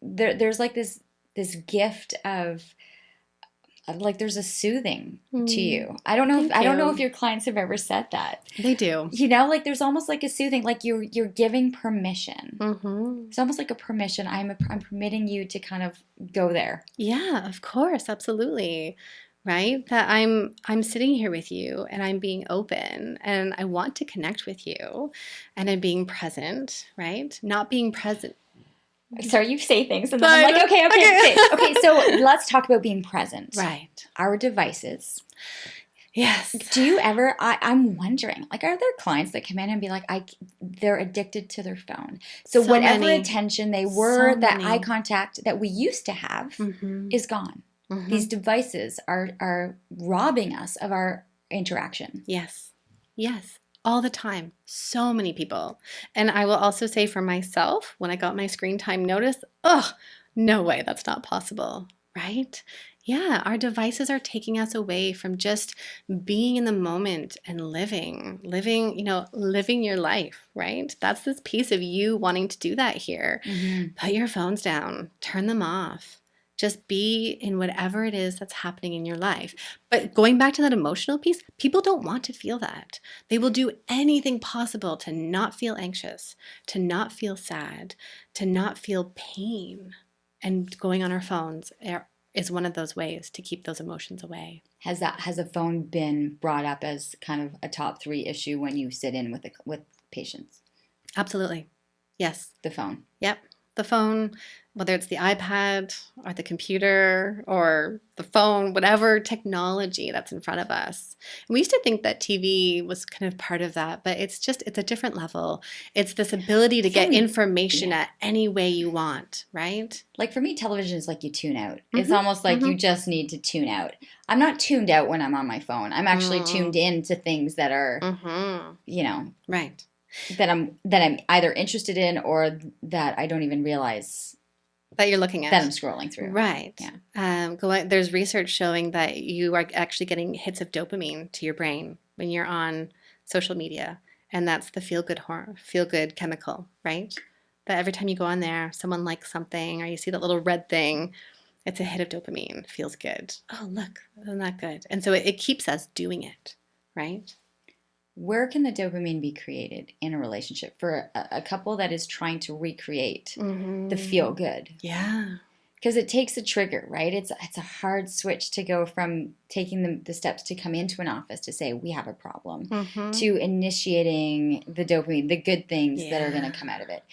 there's like this gift of like there's a soothing to you. I don't know if your clients have ever said that. They do. Like there's almost like a soothing, like you're giving permission. It's almost like a permission. I'm permitting you to kind of go there. Yeah, of course, absolutely. Right? That I'm sitting here with you, and I'm being open, and I want to connect with you, and I'm being present, right? Not being present. Sorry, you say things, and then I'm like, okay. So let's talk about being present. Right. Our devices. Yes. Do you ever, I'm wondering, like, are there clients that come in and be like, they're addicted to their phone? So whatever attention they were, that eye contact that we used to have is gone. These devices are robbing us of our interaction. Yes. All the time. So many people. And I will also say for myself, when I got my screen time notice, no way, that's not possible, right? Yeah, our devices are taking us away from just being in the moment and living your life, right? That's this piece of you wanting to do that here. Put your phones down, turn them off. Just be in whatever it is that's happening in your life. But going back to that emotional piece, people don't want to feel that. They will do anything possible to not feel anxious, to not feel sad, to not feel pain. And going on our phones is one of those ways to keep those emotions away. Has a phone been brought up as kind of a top 3 issue when you sit in with patients? Absolutely. Yes. The phone. Yep. the phone, whether it's the iPad or the computer or the phone, whatever technology that's in front of us. And we used to think that TV was kind of part of that, but it's a different level. It's this ability to get information at any way you want, right? Like for me, television is like you tune out. It's almost like you just need to tune out. I'm not tuned out when I'm on my phone. I'm actually tuned in to things that are, right. that I'm either interested in or that I don't even realize that you're looking at. That I'm scrolling through. Right. Yeah. There's research showing that you are actually getting hits of dopamine to your brain when you're on social media. And that's the feel good chemical, right? That every time you go on there, someone likes something or you see that little red thing, it's a hit of dopamine. It feels good. Oh, look, isn't that good? And so it keeps us doing it, right? Where can the dopamine be created in a relationship for a couple that is trying to recreate the feel good? Yeah. Because it takes a trigger, right? It's a hard switch to go from taking the steps to come into an office to say, we have a problem, to initiating the dopamine, the good things that are going to come out of it.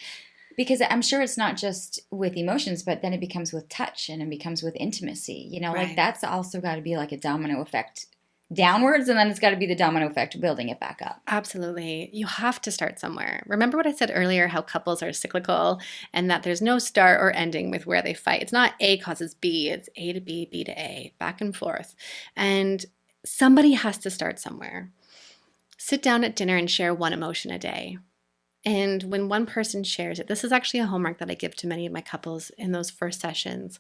Because I'm sure it's not just with emotions, but then it becomes with touch and it becomes with intimacy. Like that's also got to be like a domino effect downwards, and then it's got to be the domino effect building it back up. Absolutely. You have to start somewhere. Remember what I said earlier, how couples are cyclical and that there's no start or ending with where they fight. It's not A causes B, it's A to B, B to A, back and forth. And somebody has to start somewhere. Sit down at dinner and share one emotion a day. And when one person shares it, this is actually a homework that I give to many of my couples in those first sessions.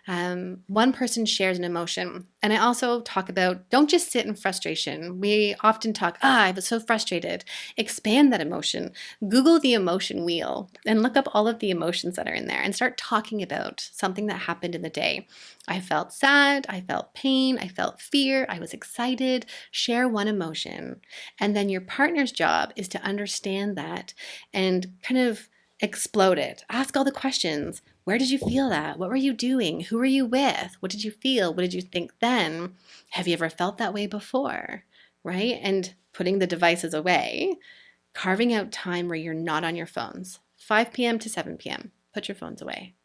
One person shares an emotion. And I also talk about, don't just sit in frustration. We often talk, I was so frustrated. Expand that emotion. Google the emotion wheel and look up all of the emotions that are in there and start talking about something that happened in the day. I felt sad, I felt pain, I felt fear, I was excited. Share one emotion. And then your partner's job is to understand that and kind of explode it. Ask all the questions. Where did you feel that? What were you doing? Who were you with? What did you feel? What did you think then? Have you ever felt that way before? Right? And putting the devices away, carving out time where you're not on your phones. 5 p.m. to 7 p.m. Put your phones away.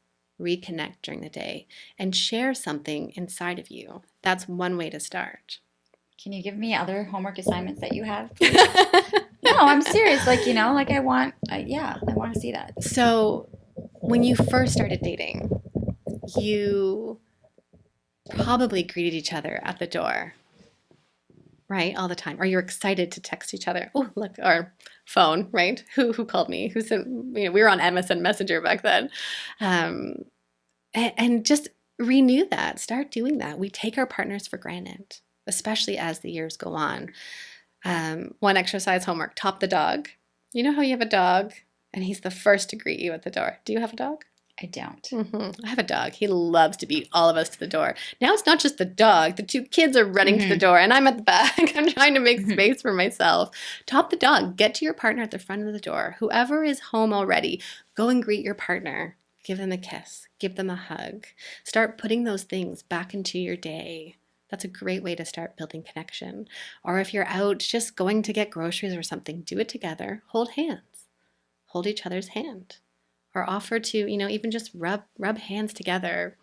Reconnect during the day and share something inside of you. That's one way to start. Can you give me other homework assignments that you have? No, I'm serious. I want to see that. So when you first started dating, you probably greeted each other at the door, right? All the time. Or you're excited to text each other. Oh, look, our phone, right? Who called me? Who sent, we were on MSN Messenger back then. And just renew that. Start doing that. We take our partners for granted, especially as the years go on. One exercise homework, top the dog. You know how you have a dog and he's the first to greet you at the door. Do you have a dog? I don't. I have a dog. He loves to beat all of us to the door. Now it's not just the dog. The 2 kids are running to the door and I'm at the back. I'm trying to make space for myself. Top the dog. Get to your partner at the front of the door. Whoever is home already, go and greet your partner. Give them a kiss. Give them a hug. Start putting those things back into your day. That's a great way to start building connection. Or if you're out just going to get groceries or something, do it together. Hold hands. Hold each other's hand. Or offer to, even just rub hands together,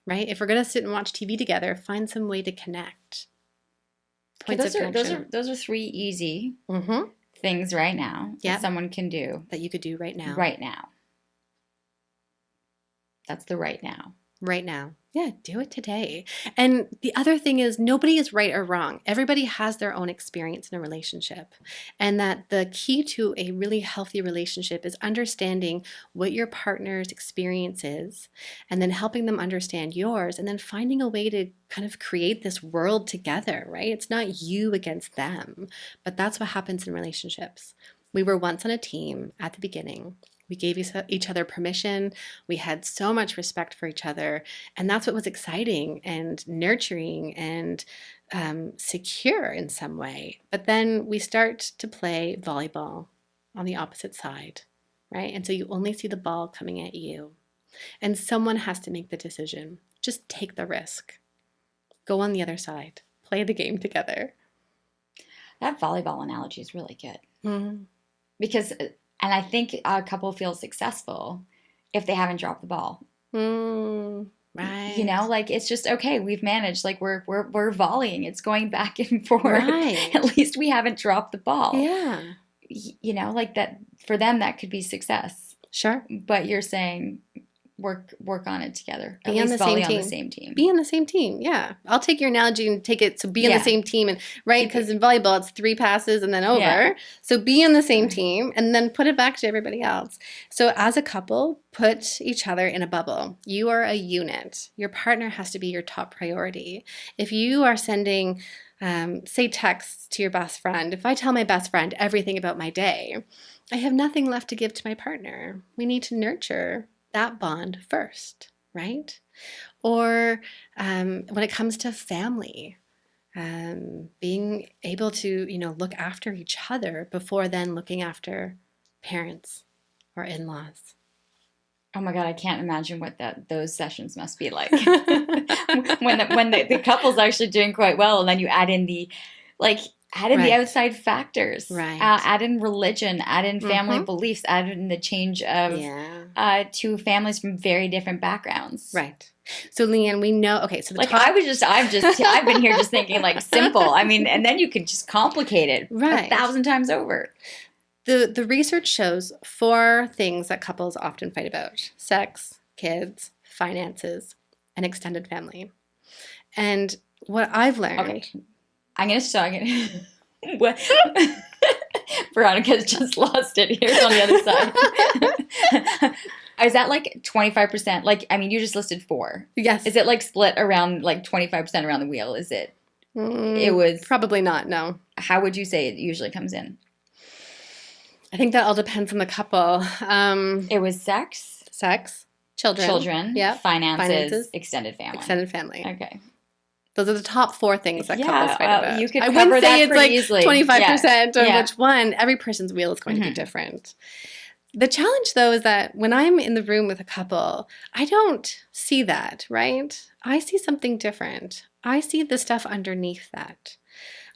right? If we're going to sit and watch TV together, find some way to connect. Those are 3 easy things right now that someone can do. That you could do right now. Right now. That's the right now. Right now. Yeah, do it today. And the other thing is nobody is right or wrong. Everybody has their own experience in a relationship. And that the key to a really healthy relationship is understanding what your partner's experience is and then helping them understand yours and then finding a way to kind of create this world together, right? It's not you against them, but that's what happens in relationships. We were once on a team at the beginning. We gave each other permission. We had so much respect for each other. And that's what was exciting and nurturing and secure in some way. But then we start to play volleyball on the opposite side, right? And so you only see the ball coming at you. And someone has to make the decision. Just take the risk. Go on the other side. Play the game together. That volleyball analogy is really good. Because... And I think a couple feels successful if they haven't dropped the ball. Right. You know, like it's just okay. We've managed. Like we're volleying. It's going back and forth. Right. At least we haven't dropped the ball. Yeah. You know, like that for them that could be success. Sure. But you're saying work on it together. Be At on least the same volley team. on the same team. Be on the same team. Yeah. I'll take your analogy and take it. So be on the same team. And right. Because in volleyball, it's 3 passes and then over. Yeah. So be on the same team and then put it back to everybody else. So as a couple, put each other in a bubble. You are a unit. Your partner has to be your top priority. If you are sending, say, texts to your best friend, if I tell my best friend everything about my day, I have nothing left to give to my partner. We need to nurture that bond first, right? Or when it comes to family, being able to, look after each other before then looking after parents or in-laws. Oh my God, I can't imagine what those sessions must be like. when the couple's actually doing quite well, and then you add in the the outside factors, right? Add in religion, add in family beliefs, add in the change of two families from very different backgrounds. Right. So Leanne, we know. Okay, so I've been here just thinking like simple. I mean, and then you can just complicate it 1,000 times over. The research shows 4 things that couples often fight about: sex, kids, finances, and extended family. And what I've learned. Okay. I'm going to start. What? Veronica's just lost it. Here's on the other side. Is that like 25%? Like, I mean, you just listed 4. Yes. Is it like split around like 25% around the wheel? Is it? It was. Probably not, no. How would you say it usually comes in? I think that all depends on the couple. It was sex, children, finances, extended family. Okay. Those are the top 4 things that couples fight about. You could cover that it's like easily. 25% of which one. Every person's wheel is going to be different. The challenge, though, is that when I'm in the room with a couple, I don't see that, right? I see something different. I see the stuff underneath that.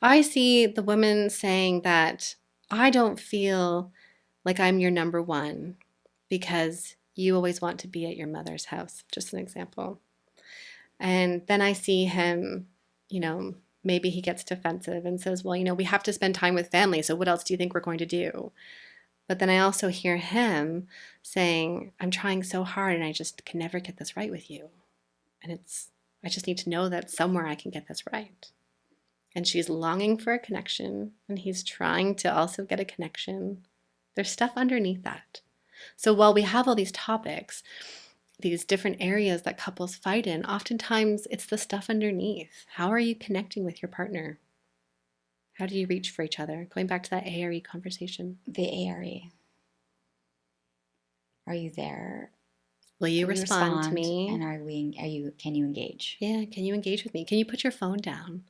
I see the woman saying that I don't feel like I'm your number one because you always want to be at your mother's house, just an example. And then I see him, maybe he gets defensive and says, well, we have to spend time with family. So what else do you think we're going to do? But then I also hear him saying, I'm trying so hard and I just can never get this right with you. And I just need to know that somewhere I can get this right. And she's longing for a connection and he's trying to also get a connection. There's stuff underneath that. So while we have all these topics, these different areas that couples fight in, oftentimes it's the stuff underneath. How are you connecting with your partner? How do you reach for each other? Going back to that ARE conversation. The ARE. Are you there? Will you respond to me? And can you engage? Yeah, can you engage with me? Can you put your phone down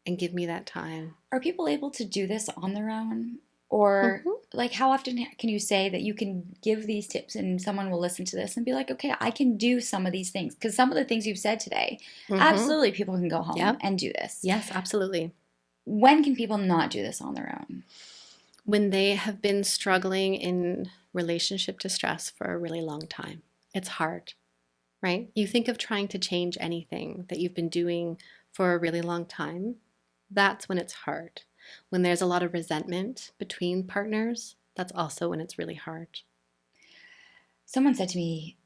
and give me that time? Are people able to do this on their own? Or how often can you say that you can give these tips and someone will listen to this and be like, okay, I can do some of these things? Because some of the things you've said today, absolutely people can go home and do this. Yes, absolutely. When can people not do this on their own? When they have been struggling in relationship distress for a really long time. It's hard, right? You think of trying to change anything that you've been doing for a really long time. That's when it's hard. When there's a lot of resentment between partners, that's also when it's really hard. Someone said to me,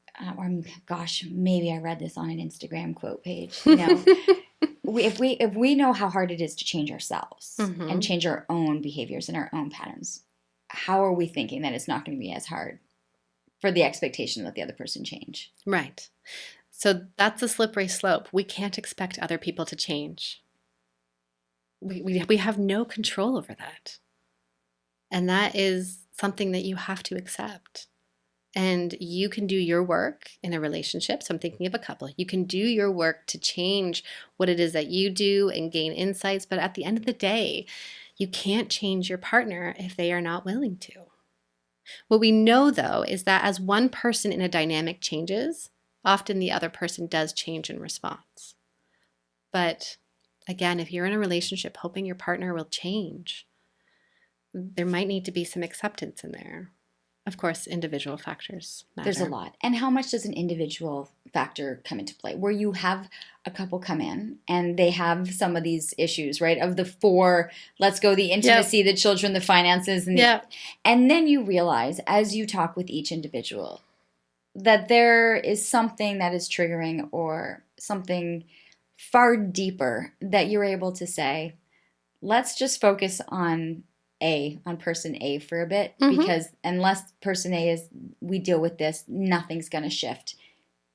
maybe I read this on an Instagram quote page. If we know how hard it is to change ourselves and change our own behaviors and our own patterns, how are we thinking that it's not going to be as hard for the expectation that the other person change? Right. So that's a slippery slope. We can't expect other people to change. We have no control over that. And that is something that you have to accept. And you can do your work in a relationship. So I'm thinking of a couple. You can do your work to change what it is that you do and gain insights. But at the end of the day, you can't change your partner if they are not willing to. What we know, though, is that as one person in a dynamic changes, often the other person does change in response. But again, if you're in a relationship hoping your partner will change, there might need to be some acceptance in there. of course, individual factors matter. There's a lot. And how much does an individual factor come into play? Where you have a couple come in and they have some of these issues, right? Of the four, let's go, the intimacy, the children, the finances. And then you realize as you talk with each individual that there is something that is triggering or something far deeper that you're able to say, let's just focus on person A for a bit, because unless person A is, we deal with this, nothing's going to shift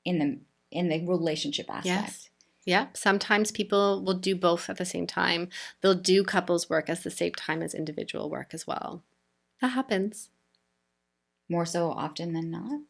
in the relationship aspect. Yes. Yeah. Sometimes people will do both at the same time. They'll do couples work at the same time as individual work as well. That happens. More so often than not?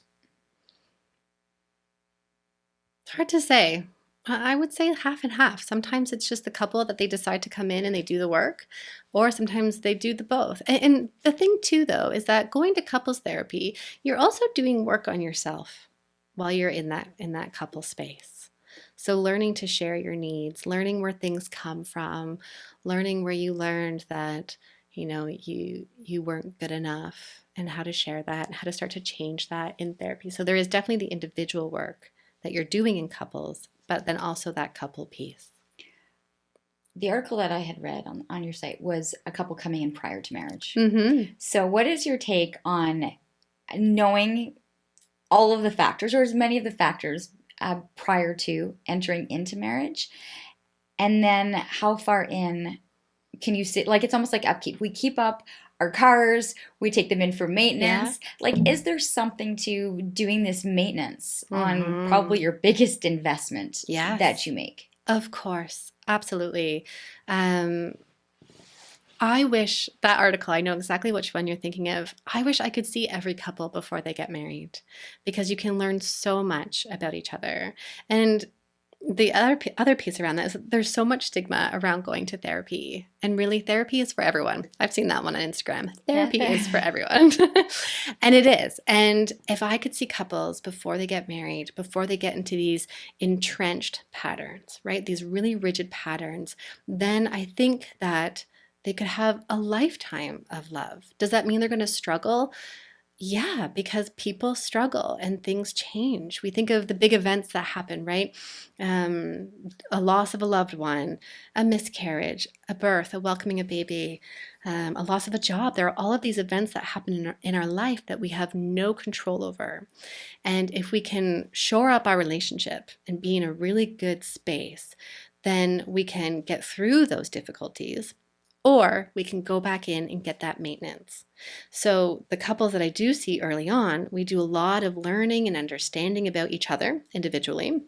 It's hard to say. I would say half and half. Sometimes it's just the couple that they decide to come in and they do the work, or sometimes they do the both. And the thing too, though, is that going to couples therapy, you're also doing work on yourself while you're in that couple space. So learning to share your needs, learning where things come from, learning where you learned that, you weren't good enough, and how to share that and how to start to change that in therapy. So there is definitely the individual work that you're doing in couples, but then also that couple piece. The article that I had read on your site was a couple coming in prior to marriage. Mm-hmm. So what is your take on knowing all of the factors, or as many of the factors, prior to entering into marriage? And then how far in can you sit? Like, it's almost like upkeep. We keep up our cars, we take them in for maintenance. Yeah. Like, is there something to doing this maintenance on probably your biggest investment that you make? Of course. Absolutely. I wish that article, I know exactly which one you're thinking of. I wish I could see every couple before they get married, because you can learn so much about each other. And the other piece around that is there's so much stigma around going to therapy, and really therapy is for everyone. I've seen that one on Instagram. Therapy is for everyone. And it is. And if I could see couples before they get married, before they get into these entrenched patterns, right? These really rigid patterns, then I think that they could have a lifetime of love. Does that mean they're going to struggle? Yeah, because people struggle and things change. We think of the big events that happen, right? A loss of a loved one, a miscarriage, a birth, a welcoming a baby, a loss of a job. There are all of these events that happen in our life that we have no control over. And if we can shore up our relationship and be in a really good space, then we can get through those difficulties. Or we can go back in and get that maintenance. So the couples that I do see early on, we do a lot of learning and understanding about each other individually,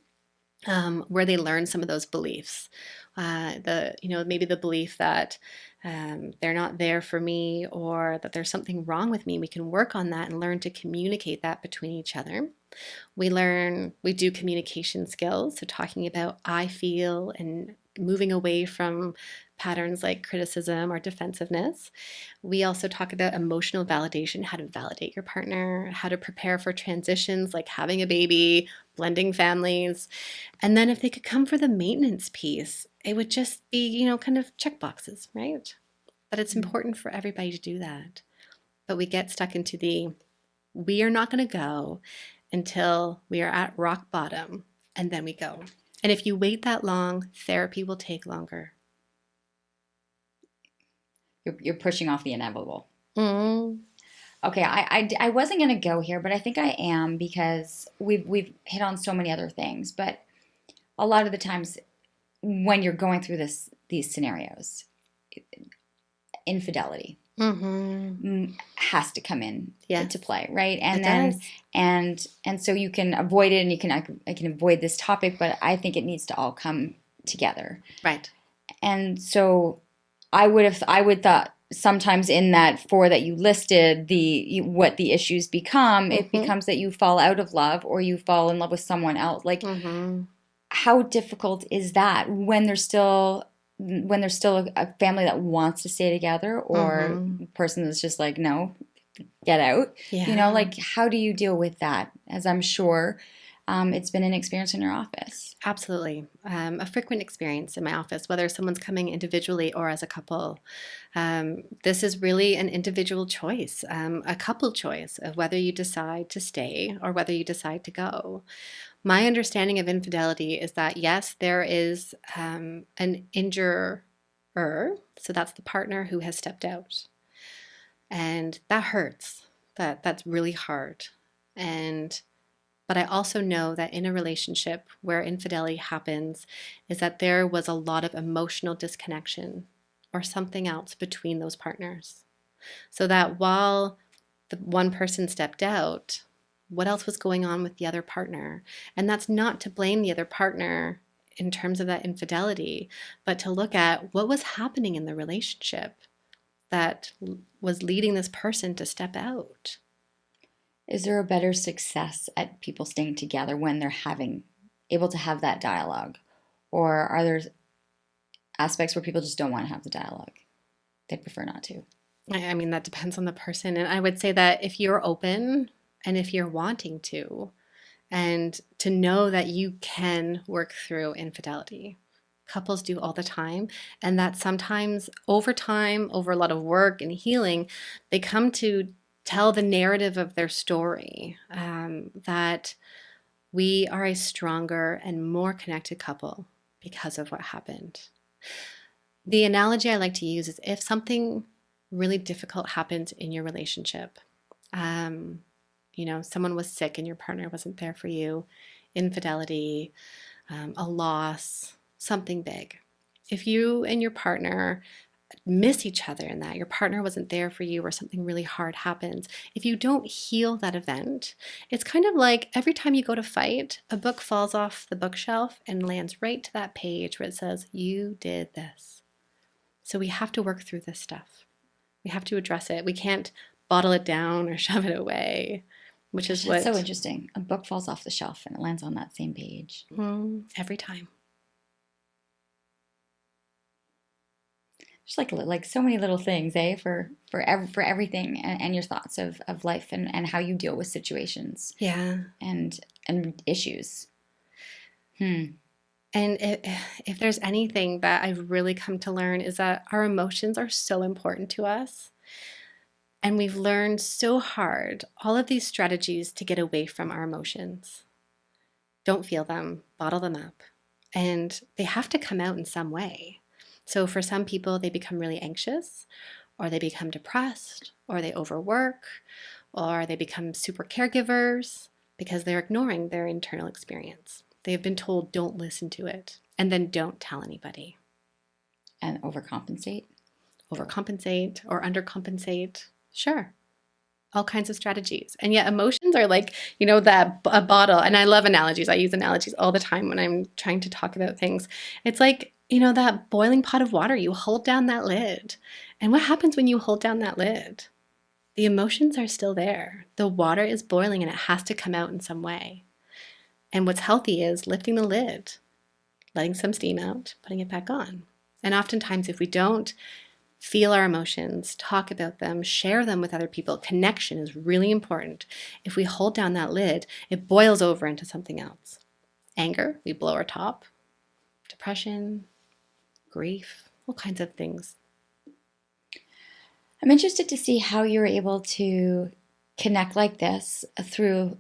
where they learn some of those beliefs. Maybe the belief that they're not there for me, or that there's something wrong with me. We can work on that and learn to communicate that between each other. We do communication skills, so talking about I feel and moving away from patterns like criticism or defensiveness. We also talk about emotional validation, how to validate your partner, how to prepare for transitions like having a baby, blending families. And then if they could come for the maintenance piece, it would just be, kind of check boxes, right? But it's important for everybody to do that. But we get stuck into we are not going to go until we are at rock bottom, and then we go. And if you wait that long, therapy will take longer. You're pushing off the inevitable. Mm. Okay, I wasn't going to go here, but I think I am, because we've hit on so many other things. But a lot of the times when you're going through these scenarios, infidelity has to come in into play, right? And so you can avoid it, and I can avoid this topic, but I think it needs to all come together, right? And so I would thought sometimes in that 4 that you listed, what the issues become, it becomes that you fall out of love, or you fall in love with someone else. Like, how difficult is that when there's still a family that wants to stay together, or a person that's just like, no, get out. Yeah. Like, how do you deal with that? As I'm sure it's been an experience in your office. Absolutely. A frequent experience in my office, whether someone's coming individually or as a couple. This is really an individual choice, a couple choice of whether you decide to stay or whether you decide to go. My understanding of infidelity is that, yes, there is an injurer, so that's the partner who has stepped out. And that hurts. That's really hard. But I also know that in a relationship where infidelity happens is that there was a lot of emotional disconnection or something else between those partners. So that while the one person stepped out, what else was going on with the other partner? And that's not to blame the other partner in terms of that infidelity, but to look at what was happening in the relationship that was leading this person to step out. Is there a better success at people staying together when they're able to have that dialogue? Or are there aspects where people just don't want to have the dialogue? They prefer not to. I mean, that depends on the person. And I would say that if you're open and if you're wanting to, and to know that you can work through infidelity. Couples do all the time. And that sometimes over time, over a lot of work and healing, they come to tell the narrative of their story, that we are a stronger and more connected couple because of what happened. The analogy I like to use is if something really difficult happens in your relationship, someone was sick and your partner wasn't there for you, infidelity, a loss, something big. If you and your partner miss each other in that, your partner wasn't there for you, or something really hard happens, if you don't heal that event, it's kind of like every time you go to fight, a book falls off the bookshelf and lands right to that page where it says, you did this. So we have to work through this stuff. We have to address it. We can't bottle it down or shove it away, which is That's so interesting. A book falls off the shelf and it lands on that same page. Every time. Just like so many little things, for everything and your thoughts of life and how you deal with situations. Yeah. And issues. And if there's anything that I've really come to learn is that our emotions are so important to us. And we've learned so hard all of these strategies to get away from our emotions. Don't feel them, bottle them up. And they have to come out in some way. So for some people, they become really anxious, or they become depressed, or they overwork, or they become super caregivers because they're ignoring their internal experience. They've been told, don't listen to it, and then don't tell anybody. And overcompensate? Overcompensate or undercompensate. Sure. All kinds of strategies. And yet emotions are like, that a bottle. And I love analogies. I use analogies all the time when I'm trying to talk about things. It's like, that boiling pot of water, you hold down that lid. And what happens when you hold down that lid? The emotions are still there. The water is boiling and it has to come out in some way. And what's healthy is lifting the lid, letting some steam out, putting it back on. And oftentimes if we don't feel our emotions, talk about them, share them with other people, connection is really important. If we hold down that lid, it boils over into something else. Anger, we blow our top. Depression, grief, all kinds of things. I'm interested to see how you're able to connect like this through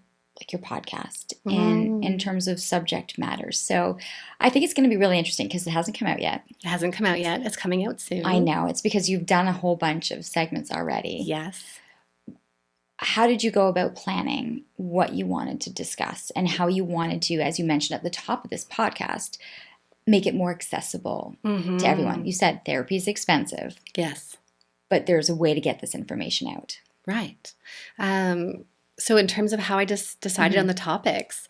your podcast in terms of subject matters. So I think it's going to be really interesting because it hasn't come out yet. It hasn't come out yet. It's coming out soon. I know. It's because you've done a whole bunch of segments already. Yes. How did you go about planning what you wanted to discuss and how you wanted to, as you mentioned at the top of this podcast, make it more accessible to everyone? You said therapy is expensive. Yes. But there's a way to get this information out. Right. So in terms of how I just decided on the topics,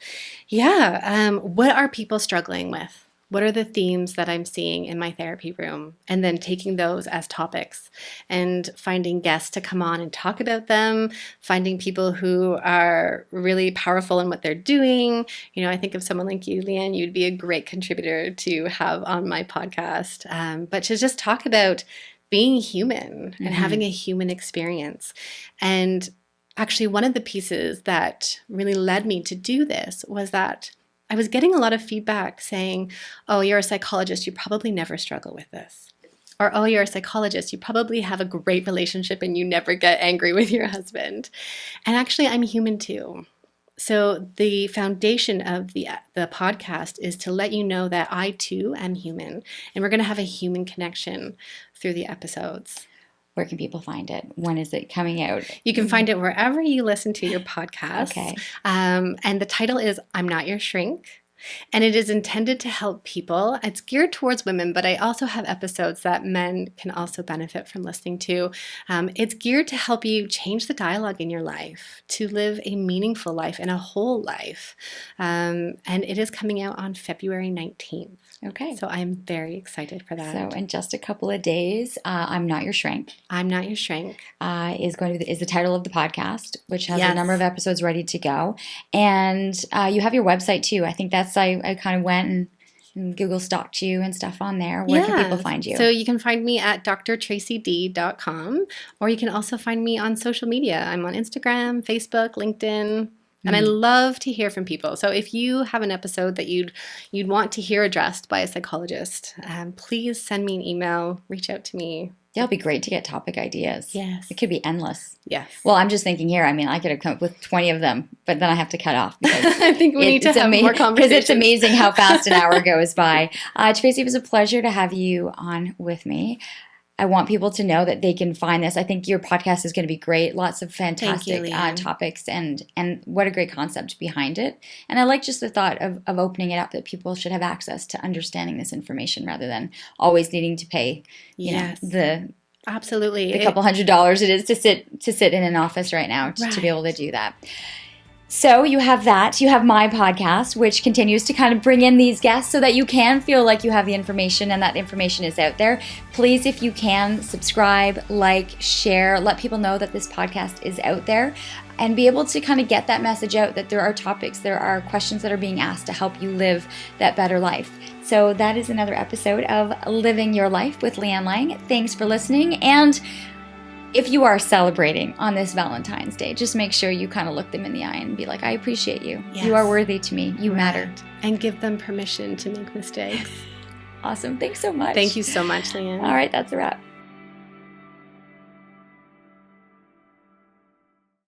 what are people struggling with? What are the themes that I'm seeing in my therapy room? And then taking those as topics and finding guests to come on and talk about them, finding people who are really powerful in what they're doing. I think of someone like you, Leanne, you'd be a great contributor to have on my podcast, but to just talk about being human and having a human experience. And actually, one of the pieces that really led me to do this was that I was getting a lot of feedback saying, oh, you're a psychologist, you probably never struggle with this. Or, oh, you're a psychologist, you probably have a great relationship and you never get angry with your husband. And actually, I'm human too. So the foundation of the podcast is to let you know that I too am human, and we're going to have a human connection through the episodes. Where can people find it? When is it coming out? You can find it wherever you listen to your podcasts. Okay. And the title is I'm Not Your Shrink. And it is intended to help people. It's geared towards women, but I also have episodes that men can also benefit from listening to. It's geared to help you change the dialogue in your life, to live a meaningful life and a whole life. And it is coming out on February 19th. Okay. So I'm very excited for that. So in just a couple of days, I'm Not Your Shrink. I'm Not Your Shrink. Is the title of the podcast, which has Yes. a number of episodes ready to go. And you have your website too. I think that's, I kind of went and Google stalked you and stuff on there. Where can people find you? So you can find me at drtracyd.com, or you can also find me on social media. I'm on Instagram, Facebook, LinkedIn. And I love to hear from people. So if you have an episode that you'd want to hear addressed by a psychologist, please send me an email, reach out to me. Yeah, it'll be great to get topic ideas. Yes. It could be endless. Yes. Well, I'm just thinking here, I mean, I could have come up with 20 of them, but then I have to cut off. I think we need to have more conversations. Because it's amazing how fast an hour goes by. Tracy, it was a pleasure to have you on with me. I want people to know that they can find this. I think your podcast is going to be great. Lots of fantastic topics and what a great concept behind it. And I like just the thought of opening it up, that people should have access to understanding this information rather than always needing to pay absolutely the couple $100 it is to sit in an office right now to be able to do that. So you have that. You have my podcast, which continues to kind of bring in these guests so that you can feel like you have the information and that information is out there. Please, if you can, subscribe, like, share, let people know that this podcast is out there and be able to kind of get that message out that there are topics, there are questions that are being asked to help you live that better life. So that is another episode of Living Your Life with Leanne Lang. Thanks for listening. And if you are celebrating on this Valentine's Day, just make sure you kind of look them in the eye and be like, I appreciate you. Yes. You are worthy to me. You matter. And give them permission to make mistakes. Awesome. Thanks so much. Thank you so much, Leanne. All right, that's a wrap.